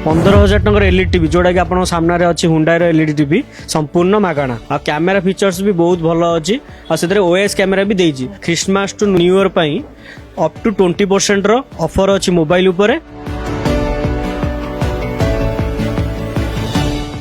15,000 टकर LED TV जोटा कि आप सामने अच्छी हुंडाई एलईडी टीवी संपूर्ण मागणा आ कैमेरा फीचर्स भी बहुत भल अच्छी और ओएस कैमेरा भी देजी क्रिसमस टू न्यू ईयर पाई अप टू 20% रो ऑफर अच्छी मोबाइल उपरे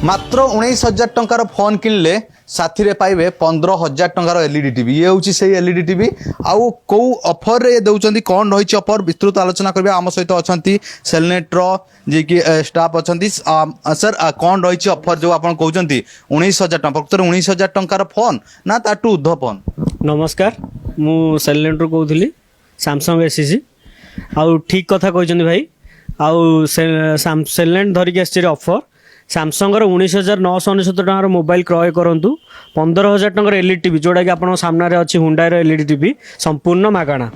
मात्र 19,000 टंकार फोन किनले साथी रे पाइबे 15,000 टंकार एलईडी टीवी ये होची से एलईडी टीवी आउ को ऑफर रे दउचंदी कोन रहिछि ऑफर विस्तृत आलोचना करबे आम सहित अछंती सेलनेट रो जे कि स्टाफ अछंती सर कोन रहिछि ऑफर जो आपण कहउचंती 19,000 टंका प्रकृत 19,000 टंकार फोन ना ताटू उद्ध फोन। नमस्कार मु सेलनेट रो कहउथली सैमसंग एसीसी आउ ठीक कथा कहउचंदी भाई आउ सेलनेट धरिक आछि ऑफर सैमसंग 19,999 टकर मोबाइल क्रय करूँ 15,000 टकर एलईडी टीवी जोटा कि आप सामने अच्छी हुंडाई एलईडी टीवी संपूर्ण मागणा।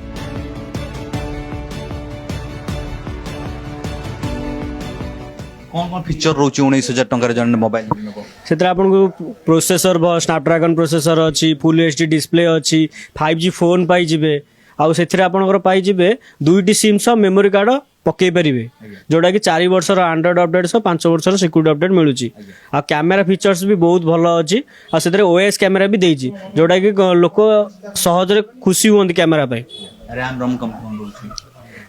कौन कौन फीचर रोची 19,000 टंकार जन मोबाइल से आपको प्रोसेसर स्नैपड्रैगन प्रोसेसर अच्छी फुल एचडी डिस्प्ले अच्छी 5G फोन पाइबे आउ से आपंकर पाइबे 2टी सिम सह मेमोरी कार्ड पकई पारे जोटा कि 4 वर्षर एंड्रॉइड अपडेट सह 5 वर्षर सिक्यूरिटी अपडेट मिलूँ आ कैमेरा फीचर्स भी बहुत भल अच्छी और से ओएस कैमेरा भी देजी जोटा कि लोक सहजरे खुशी हुआ कैमेरा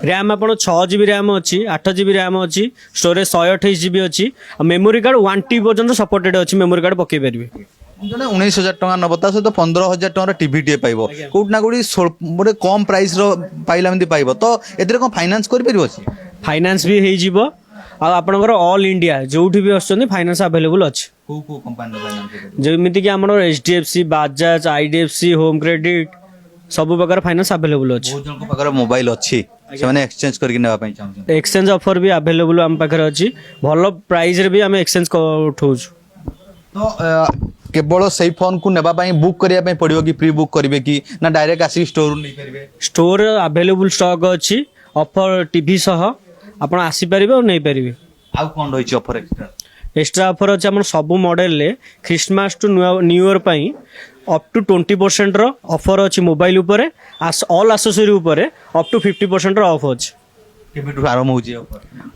रैम आप 6GB रैम अच्छी 8GB रैम अच्छी स्टोरेज 128GB अच्छी मेमोरी कार्ड 1TB पर्यटन सपोर्टेड अच्छी मेमोरी कार्ड पकई पारे 19,000 टंका नब ता सहित 15,000 टंका टीवी टे पाइबो कोट ना कोडी गोटे कम प्राइस रो पाइला एमती पाइबो तो एतरे कोन फाइनेंस करि परिबो छी फाइनेंस भी हेई जीवो आ आपनकर ऑल इंडिया जोठी भी आछन फाइनेंस अवेलेबल अछि को कंपनी रो फाइनेंस जेमिति कि हमर HDFC Bajaj IDFC home credit सब प्रकार फाइनेंस अवेलेबल अछि बहुत जन को प्रकार मोबाइल अछि से माने एक्सचेंज करके नेबा पई चाहू एक्सचेंज ऑफर भी अवेलेबल हम पाखर अछि भलो प्राइस रे भी हम एक्सचेंज उठौछु तो केवल सही फोन को नेबा पई बुक करिया पई पड़ियो कि प्री बुक करिवे कि ना डायरेक्ट आसी स्टोर नै परिवे स्टोर अवेलेबल स्टॉक अछि ऑफर टीवी सह आपण आसी परिबे और नै परिबे आ कोन रहिछि ऑफर एक्स्ट्रा ऑफर अछि हमर सब मॉडल ले क्रिसमस टू न्यू ईयर पाई अप टू 20% रो ऑफर अछि मोबाइल उपरे ऑल एक्सेसरी उपरे अप टू 50% रो ऑफ अछि केबेटु आरंभ होछि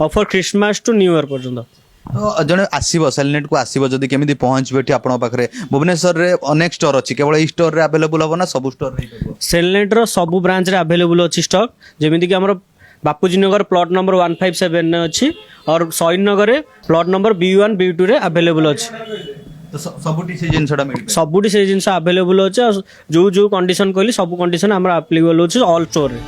offer Christmas to new year पर्यंत तो जने आसीबो सेलनेट को आसीबो जदी केमिति पहुंच बेठी आपण पाखरे भुवनेश्वर रे अनेक स्टोर अछि केवल ई स्टोर रे अवेलेबल होबो ना सब स्टोर रे सेलनेट रो सब ब्रांच रे अवेलेबल अछि स्टॉक जेमिति कि हमर बापूजी नगर प्लॉट नंबर 157 ने अछि और सॉइन नगर रे प्लॉट नंबर B1 B2 रे अवेलेबल अछि तो सबुटी से जिनसडा मिल सबुटी से जिनस अवेलेबल अछि जो जो कंडीशन कहली सब कंडीशन हमरा अप्लीकेबल अछि ऑल स्टोर रे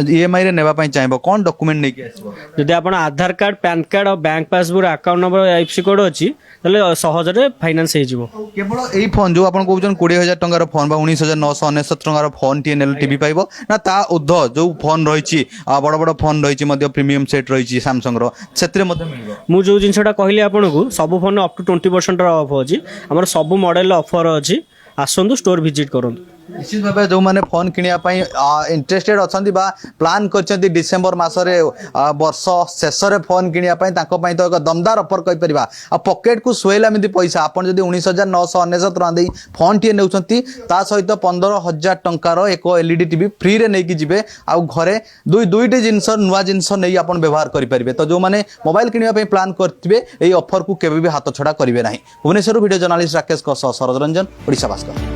ईएमआई रे नेबा पई चाहबो कोन डॉक्यूमेंट नै के आसीबो जदि आपण आधार कार्ड पैन कार्ड और bank passbook account number IFSC code अछि तले सहज रे फाइनेंस हे जिवो केवल एई फोन जो आपण कहउजन 20,000 टंकार फोन बा 19,999 टंकार फोन टी एनएल टीवी पाइबो ना ता उद्ध जो फोन रहिछि बड़ बड़ फोन रहिछि मध्ये प्रीमियम सेट रहिछि सैमसंग रो सेतरे मध्ये मिलबो मु जो जिनसटा कहली आपण को सब फोन अप टू 20% ऑफ अछि हमर सब मॉडल ऑफर अछि आसंतु स्टोर विजिट करंतु निश्चित भाव जो मैंने फोन किनिया इंटरेस्टेड अच्छा प्लान कर डिसेम्बर मसरे वर्ष शेष फोन किनिया तो एक दमदार ऑफर कहीपर आ पकेट को सुहेला पैसा आप 19,999 टका दे फोन टी नौ सहित 15,000 टंकार एक एलईडी टीवी फ्री रे नहीं जी आउ घरे दुईटी जिनस नुआ जिनस नहीं आप व्यवहार करेंगे तो जो मैंने मोबाइल किनिया प्लान करेंगे ये ऑफर को केवे भी हाथ छड़ा करेंगे ना। Bhubaneswar video journalist Rakesh Suraj Ranjan Odisha Bhaskar.